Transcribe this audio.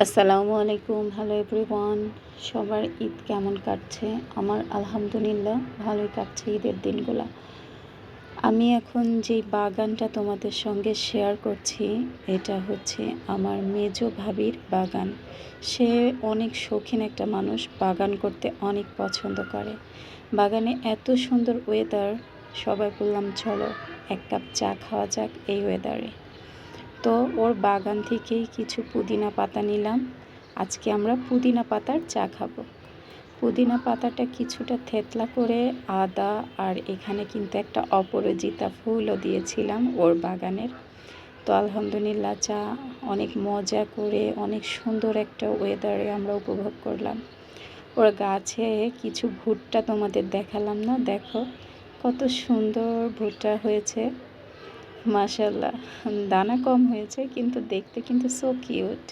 আসসালামু আলাইকুম। Hello everyone. সবার ঈদ কেমন কাটছে? আমার আলহামদুলিল্লাহ ভালোই কাটছে ঈদের দিনগুলা। আমি এখন যেই বাগানটা তোমাদের সঙ্গে শেয়ার করছি, এটা হচ্ছে আমার মেজো ভাবির বাগান। সে অনেক শৌখিন একটা মানুষ, বাগান করতে অনেক পছন্দ করে। বাগানে এত সুন্দর ওয়েদার, সবাই বললাম চলো ১ কাপ চা খাওয়া যাক এই ওয়েদারে। তো ওর বাগান থেকেই কিছু পুদিনা পাতা নিলাম। আজকে আমরা পুদিনা পাতার চা খাবো। পুদিনা পাতাটা কিছুটা থেতলা করে আদা আর এখানে কিন্তু একটা অপরাজিতা ফুলও দিয়েছিলাম ওর বাগানের। তো আলহামদুলিল্লাহ চা অনেক মজা করে অনেক সুন্দর একটা ওয়েদারে আমরা উপভোগ করলাম। ওর গাছে কিছু ভুট্টা তোমাদের দেখালাম না, দেখো কত সুন্দর ভুট্টা হয়েছে। মাশাআল্লাহ, দানা কম হয়েছে কিন্তু দেখতে কিন্তু সো কিউট।